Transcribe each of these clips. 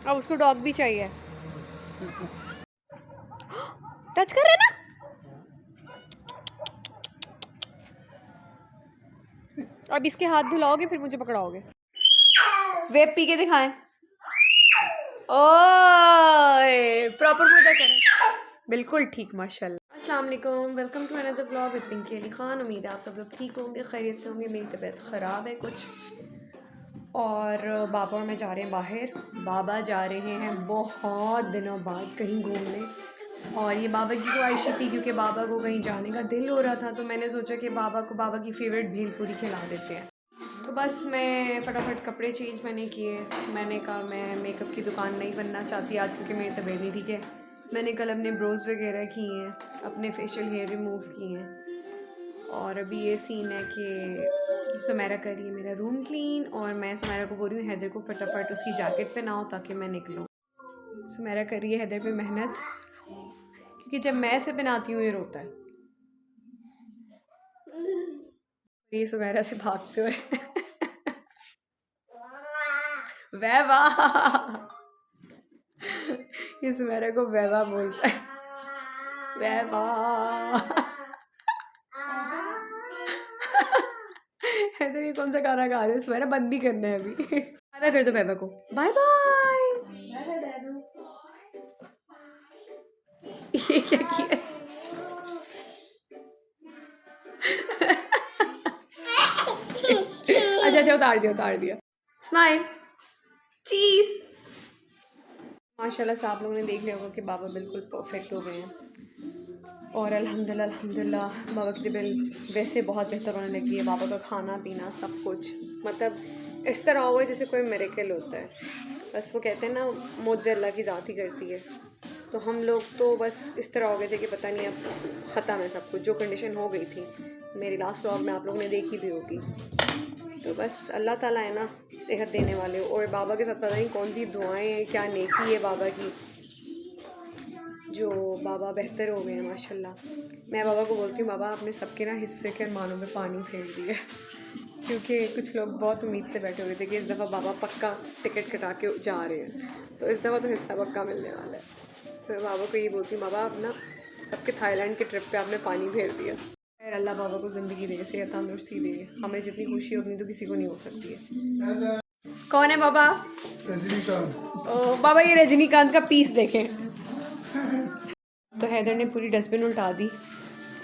अब उसको डॉग भी चाहिए। टच कर रहे ना। अब इसके हाथ धुलाओगे फिर मुझे पकड़ाओगे। वेब पी के दिखाएं। ओए प्रॉपर मुद्दा करें। बिल्कुल ठीक माशाल्लाह। अस्सलाम वालेकुम, welcome to another vlog with Pinky Ali Khan. उम्मीद है आप सब लोग ठीक होंगे, खैरियत से होंगे। मेरी तबीयत ख़राब है कुछ, और बाबा और मैं जा रहे हैं बाहर। बाबा जा रहे हैं बहुत दिनों बाद कहीं घूमने, और ये बाबा की ख्वाहिश थी क्योंकि बाबा को कहीं जाने का दिल हो रहा था, तो मैंने सोचा कि बाबा को बाबा की फ़ेवरेट भेलपूरी खिला देते हैं। तो बस मैं फटाफट कपड़े चेंज मैंने किए। मैंने कहा मैं मेकअप की दुकान नहीं बनना चाहती आज क्योंकि मेरी तबीयत नहीं ठीक है। मैंने कल अपने ब्रोज वगैरह किए हैं, अपने फेशियल हेयर रिमूव किए हैं, और अभी ये सीन है कि सुमेरा कर रही है मेरा रूम क्लीन, और मैं सुमेरा को बोल रही हूँ हैदर को फटाफट उसकी जैकेट पहनाओ ताकि मैं निकलूँ। सुमेरा कर रही है हैदर पे मेहनत, क्योंकि जब मैं इसे पहनाती हूँ ये रोता है। ये सुमेरा से भागते हुए वैवा ये सुमेरा को वैवा बोलता है। वैवा हैदर ये कौन सा गाना गा रहे हो? सुमेरा बंद भी करना है अभी। बाय बाय कर दो वैवा को। Bye bye. ये क्या किया? अच्छा अच्छा उतार दिया। स्माइल चीज। माशाल्लाह से आप लोगों ने देख लिया होगा कि बाबा बिल्कुल परफेक्ट हो गए हैं, और अल्हम्दुलिल्लाह बाबा की तबीयत वैसे बहुत बेहतर होने लगी है। बाबा का खाना पीना सब कुछ मतलब इस तरह हुआ है जैसे कोई मिरेकल होता है। बस वो कहते हैं ना मौत अल्लाह की ज़ात ही करती है। तो हम लोग तो बस इस तरह हो गए थे कि पता नहीं अब ख़त्म है सब कुछ। जो कंडीशन हो गई थी मेरी लास्ट व्लॉग में आप लोगों ने देखी भी होगी। तो बस अल्लाह ताला है ना सेहत देने वाले। और बाबा के साथ पता नहीं कौन सी दुआएं हैं, क्या नेकी है बाबा की, जो बाबा बेहतर हो गए हैं माशाल्लाह। मैं बाबा को बोलती हूँ बाबा आपने सबके ना हिस्से के अरमानों में पानी फेर दिया, क्योंकि कुछ लोग बहुत उम्मीद से बैठे हुए थे कि इस दफ़ा बाबा पक्का टिकट कटा के जा रहे हैं, तो इस दफ़ा तो हिस्सा पक्का मिलने वाला है। तो मैं बाबा को ये बोलती हूँ बाबा आप ना सबके थाईलैंड के ट्रिप पे आपने पानी फेर दिया। खैर अल्लाह बाबा को ज़िंदगी दे, सेहत तंदुरुस्ती दे। हमें जितनी खुशी है उतनी तो किसी को नहीं हो सकती है। कौन है बाबा? रजनीकांत। ओ बाबा ये रजनीकांत का पीस देखें। तो हैदर ने पूरी डस्टबिन उल्टा दी,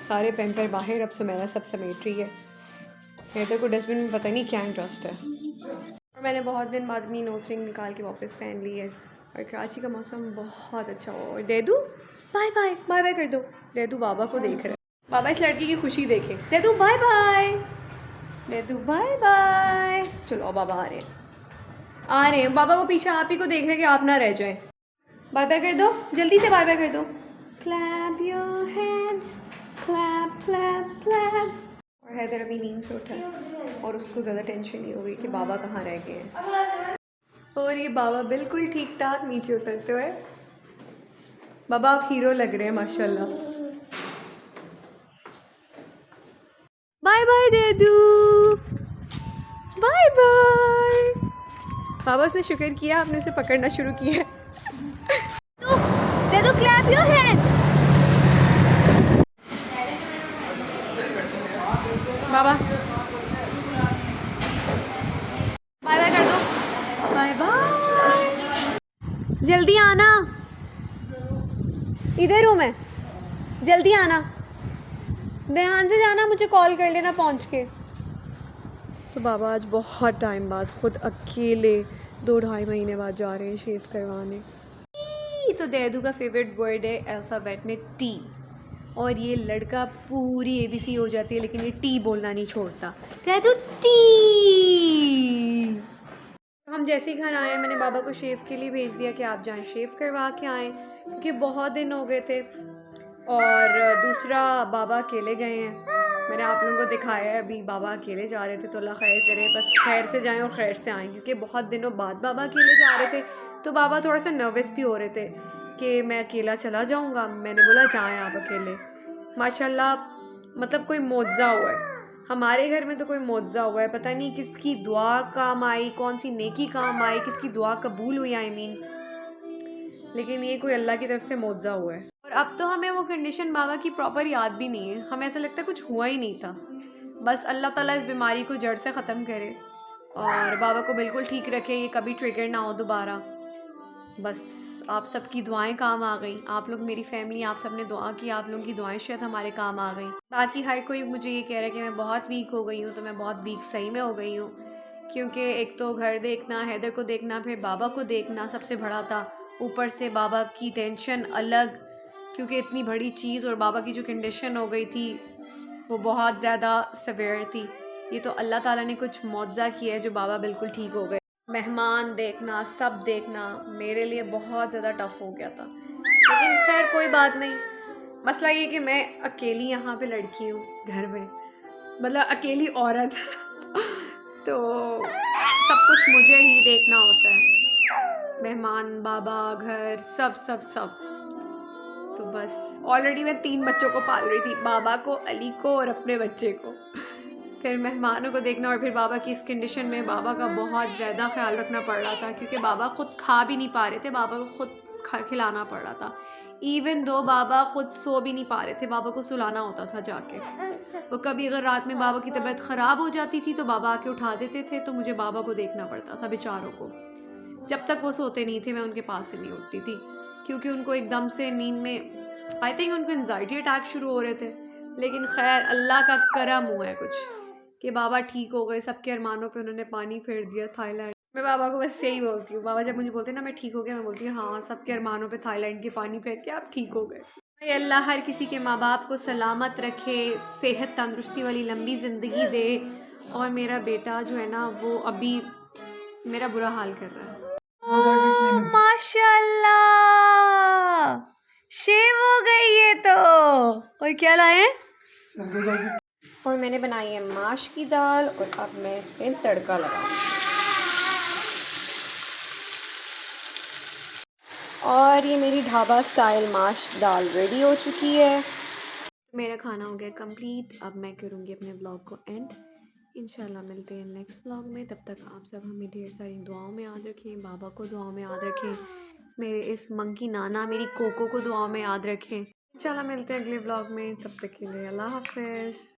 सारे पैम्पर बाहर। अब सुमेरा सब समेट रही है। हैदर को डस्टबिन में पता नहीं क्या इंटरेस्ट है। और मैंने बहुत दिन बाद अपनी नोज रिंग निकाल के वापस पहन ली है, और कराची का मौसम बहुत अच्छा हुआ। और देदू बाय बाय बाय बाय कर दो। देदू बाबा को देख रहा है। बाबा इस लड़की की खुशी देखे। Dedu bye bye. Dedu bye bye. चलो अब बाबा आ रहे हैं। बाबा वो पीछे आप ही को देख रहे हैं कि आप ना रह जाएं। बाय बाय कर दो, जल्दी से बाय बाय कर दो। Clap your hands, clap clap clap. और हैदर अभी नींद से उठा है और उसको ज़्यादा टेंशन नहीं हो गई कि बाबा कहाँ रह गए हैं। और ये बाबा बिल्कुल ठीक ठाक नीचे उतरते हुए। बाबा आप हीरो लग रहे हैं माशाल्लाह। Bye bye Dedu, bye bye. बाबा उसने शुक्र किया आपने उसे पकड़ना शुरू किया। Dedu clap your hands. बाबा बाय बाय कर दो। Bye bye. जल्दी आना, इधर हूँ मैं, जल्दी आना। ध्यान से जाना, मुझे कॉल कर लेना पहुँच के। तो बाबा आज बहुत टाइम बाद खुद अकेले 2-2.5 महीने बाद जा रहे हैं शेव करवाने। तो देदू का फेवरेट वर्ड है अल्फ़ाबेट में टी, और ये लड़का पूरी ABC हो जाती है लेकिन ये टी बोलना नहीं छोड़ता। देदू टी। हम जैसे ही घर आए मैंने बाबा को शेव के लिए भेज दिया कि आप जाएं शेव करवा के आएँ, क्योंकि बहुत दिन हो गए थे। और दूसरा बाबा अकेले गए हैं। मैंने आप लोगों को दिखाया है अभी बाबा अकेले जा रहे थे, तो अल्लाह खैर करे, बस खैर से जाएं और खैर से आएँ, क्योंकि बहुत दिनों बाद बाबा अकेले जा रहे थे। तो बाबा थोड़ा सा नर्वस भी हो रहे थे कि मैं अकेला चला जाऊँगा। मैंने बोला जाएँ आप अकेले। माशाल्लाह मतलब कोई मौजज़ा हुआ है हमारे घर में, तो कोई मौजज़ा हुआ है। पता नहीं किसकी दुआ काम आई, कौन सी नेकी काम आई, किसकी दुआ कबूल हुई। आई मीन लेकिन ये कोई अल्लाह की तरफ से मौजज़ा हुआ है। और अब तो हमें वो कंडीशन बाबा की प्रॉपर याद भी नहीं है, हमें ऐसा लगता है कुछ हुआ ही नहीं था। बस अल्लाह ताला इस बीमारी को जड़ से ख़त्म करे और बाबा को बिल्कुल ठीक रखे, ये कभी ट्रिगर ना हो दोबारा। बस आप सबकी दुआएं काम आ गई, आप लोग मेरी फैमिली, आप सब ने दुआ की, आप लोगों की दुआएं शायद हमारे काम आ गई। बाकी हर कोई मुझे ये कह रहा है कि मैं बहुत वीक हो गई हूँ, तो मैं बहुत वीक सही में हो गई हूँ, क्योंकि एक तो घर देखना, हैदर को देखना, फिर बाबा को देखना सबसे बड़ा था, ऊपर से बाबा की टेंशन अलग, क्योंकि इतनी बड़ी चीज़ और बाबा की जो कंडीशन हो गई थी वो बहुत ज़्यादा सवेयर थी। ये तो अल्लाह ताला ने कुछ मौजज़ा किया है जो बाबा बिल्कुल ठीक हो गए। मेहमान देखना, सब देखना मेरे लिए बहुत ज़्यादा टफ़ हो गया था, लेकिन खैर कोई बात नहीं। मसला ये कि मैं अकेली यहाँ पे लड़की हूँ घर में, मतलब अकेली औरत तो सब कुछ मुझे ही देखना होता है, मेहमान, बाबा, घर, सब सब सब। तो बस ऑलरेडी मैं 3 बच्चों को पाल रही थी, बाबा को, अली को और अपने बच्चे को, फिर मेहमानों को देखना और फिर बाबा की इस कंडीशन में बाबा का बहुत ज़्यादा ख्याल रखना पड़ रहा था, क्योंकि बाबा ख़ुद खा भी नहीं पा रहे थे, बाबा को ख़ुद खिलाना पड़ रहा था। इवन दो बाबा ख़ुद सो भी नहीं पा रहे थे, बाबा को सुलाना होता था जाके। वो कभी अगर रात में बाबा की तबीयत ख़राब हो जाती थी तो बाबा आके उठा देते थे, तो मुझे बाबा को देखना पड़ता था बेचारों को। जब तक वो सोते नहीं थे मैं उनके पास से नहीं उठती थी, क्योंकि उनको एकदम से नींद में आई थिंक उनको एंजाइटी अटैक शुरू हो रहे थे। लेकिन खैर अल्लाह का करम हुआ है कुछ कि बाबा ठीक हो गए, सबके अरमानों पे उन्होंने पानी फेर दिया थाईलैंड। मैं बाबा को बस यही बोलती हूँ, बाबा जब मुझे बोलते हैं ना मैं ठीक हो गया, मैं बोलती हूँ हाँ, सबके अरमानों पे थाईलैंड के पानी फेर के आप ठीक हो गए। भाई अल्लाह हर किसी के माँ बाप को सलामत रखे, सेहत तंदुरुस्ती वाली लंबी ज़िंदगी दे। और मेरा बेटा जो है ना वो अभी मेरा बुरा हाल कर रहा है। माशाल्लाह, शेव हो गई ये तो। और क्या लाए? और मैंने बनाई है माश की दाल और अब मैं इस पर तड़का लगाऊंगी। और ये मेरी ढाबा स्टाइल माश दाल रेडी हो चुकी है। मेरा खाना हो गया कंप्लीट, अब मैं करूँगी अपने ब्लॉग को एंड। इंशाल्लाह मिलते हैं नेक्स्ट ब्लॉग में, तब तक आप सब हमें ढेर सारी दुआओं में याद रखें, बाबा को दुआओं में याद रखें, मेरे इस मंकी नाना मेरी कोको को दुआओं में याद रखें। इंशाल्लाह मिलते हैं अगले ब्लॉग में, तब तक के लिए अल्लाह हाफ़िज़।